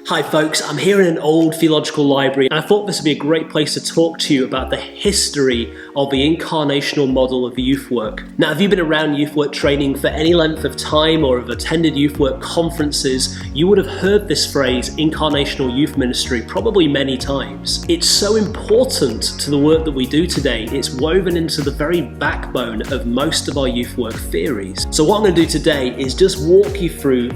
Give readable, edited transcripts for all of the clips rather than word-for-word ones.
Hi folks, I'm here in an old theological library and I thought this would be a great place to talk to you about the history of the incarnational model of youth work. Now, if you've been around youth work training for any length of time or have attended youth work conferences, you would have heard this phrase, incarnational youth ministry, probably many times. It's so important to the work that we do today, it's woven into the very backbone of most of our youth work theories. So what I'm going to do today is just walk you through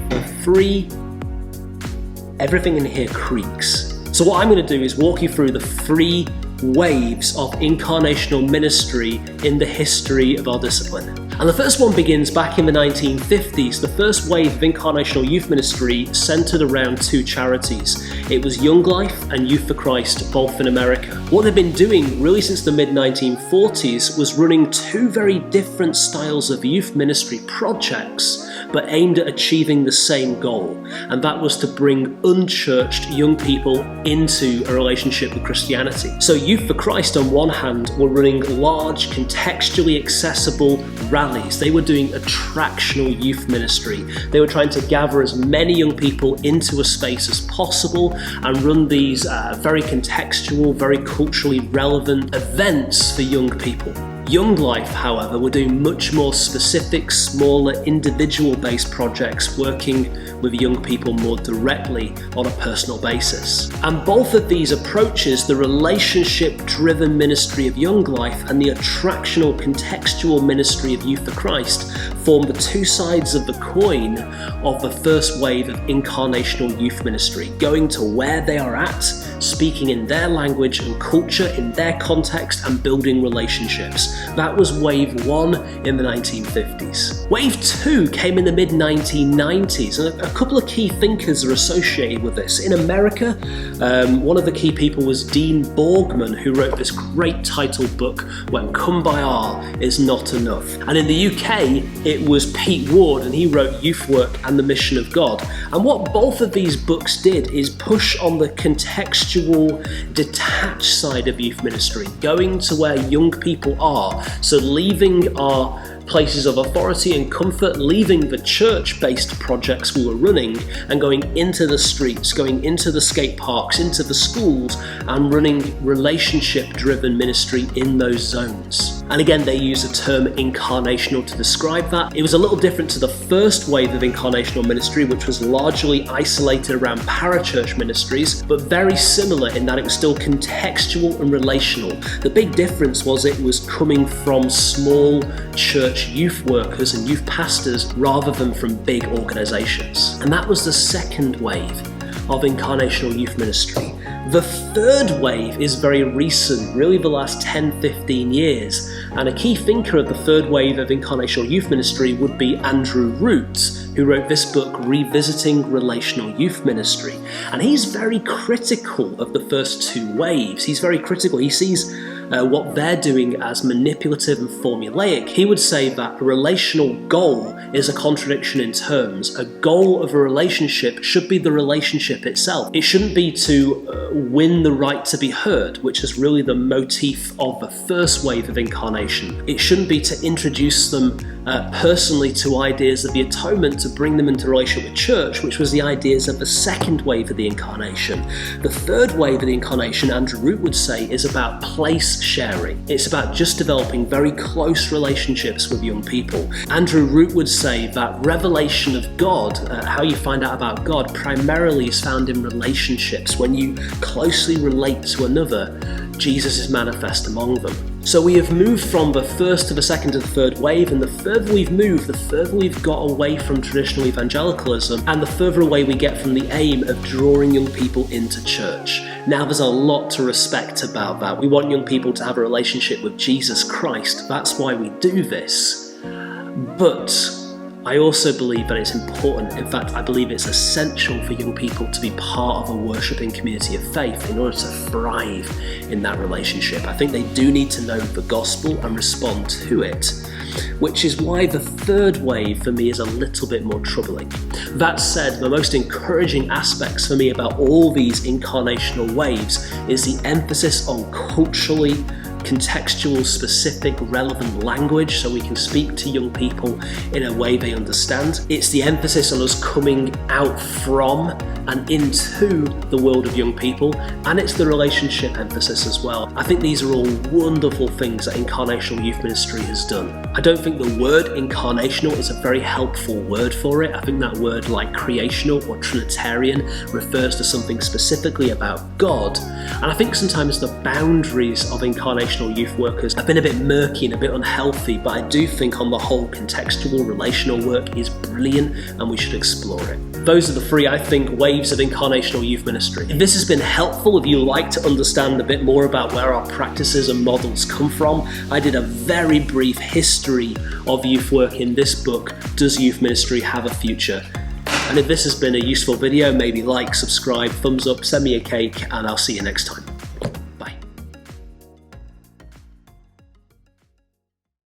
everything in here creaks. So what I'm going to do is walk you through the three waves of incarnational ministry in the history of our discipline. And the first one begins back in the 1950s. The first wave of incarnational youth ministry centered around two charities. It was Young Life and Youth for Christ, both in America. What they've been doing really since the mid-1940s was running two very different styles of youth ministry projects, but aimed at achieving the same goal, and that was to bring unchurched young people into a relationship with Christianity. So Youth for Christ on one hand were running large, contextually accessible rallies. They were doing attractional youth ministry. They were trying to gather as many young people into a space as possible and run these very contextual, very culturally relevant events for young people. Young Life, however, were doing much more specific, smaller, individual-based projects, working with young people more directly on a personal basis. And both of these approaches, the relationship-driven ministry of Young Life and the attractional, contextual ministry of Youth for Christ, form the two sides of the coin of the first wave of incarnational youth ministry, going to where they are at, speaking in their language and culture, in their context, and building relationships. That was wave one in the 1950s. Wave two came in the mid-1990s, and a couple of key thinkers are associated with this. In America, one of the key people was Dean Borgman, who wrote this great titled book, When Kumbaya is Not Enough. And in the UK, it was Pete Ward, and he wrote Youth Work and the Mission of God. And what both of these books did is push on the contextual, detached side of youth ministry, going to where young people are. So leaving our places of authority and comfort, leaving the church-based projects we were running and going into the streets, going into the skate parks, into the schools, and running relationship-driven ministry in those zones. And again, they use the term incarnational to describe that. It was a little different to the first wave of incarnational ministry, which was largely isolated around parachurch ministries, but very similar in that it was still contextual and relational. The big difference was it was coming from small church youth workers and youth pastors rather than from big organizations. And that was the second wave of incarnational youth ministry. The third wave is very recent, really the last 10-15 years, and a key thinker of the third wave of incarnational youth ministry would be Andrew Root, who wrote this book, Revisiting Relational Youth Ministry. And he's very critical of the first two waves. He's very critical. He sees what they're doing as manipulative and formulaic. He would say that a relational goal is a contradiction in terms. A goal of a relationship should be the relationship itself. It shouldn't be to win the right to be heard, which is really the motif of the first wave of incarnation. It shouldn't be to introduce them personally to ideas of the atonement to bring them into relationship with church, which was the ideas of the second wave of the incarnation. The third wave of the incarnation, Andrew Root would say, is about place sharing. It's about just developing very close relationships with young people. Andrew Root would say that revelation of God, how you find out about God, primarily is found in relationships. When you closely relate to another, Jesus is manifest among them. So we have moved from the first to the second to the third wave, and the further we've moved, the further we've got away from traditional evangelicalism, and the further away we get from the aim of drawing young people into church. Now there's a lot to respect about that. We want young people to have a relationship with Jesus Christ. That's why we do this. But I also believe that it's important, in fact, I believe it's essential for young people to be part of a worshipping community of faith in order to thrive in that relationship. I think they do need to know the gospel and respond to it, which is why the third wave for me is a little bit more troubling. That said, the most encouraging aspects for me about all these incarnational waves is the emphasis on culturally contextual, specific, relevant language so we can speak to young people in a way they understand. It's the emphasis on us coming out from and into the world of young people, and it's the relationship emphasis as well. I think these are all wonderful things that Incarnational Youth Ministry has done. I don't think the word incarnational is a very helpful word for it. I think that word, like creational or Trinitarian, refers to something specifically about God. And I think sometimes the boundaries of incarnational youth workers have been a bit murky and a bit unhealthy, but I do think on the whole contextual relational work is brilliant and we should explore it. Those are the three, I think, waves of incarnational youth ministry. If this has been helpful, if you like to understand a bit more about where our practices and models come from, I did a very brief history of youth work in this book, Does Youth Ministry Have a Future? And if this has been a useful video, maybe like, subscribe, thumbs up, send me a cake, and I'll see you next time.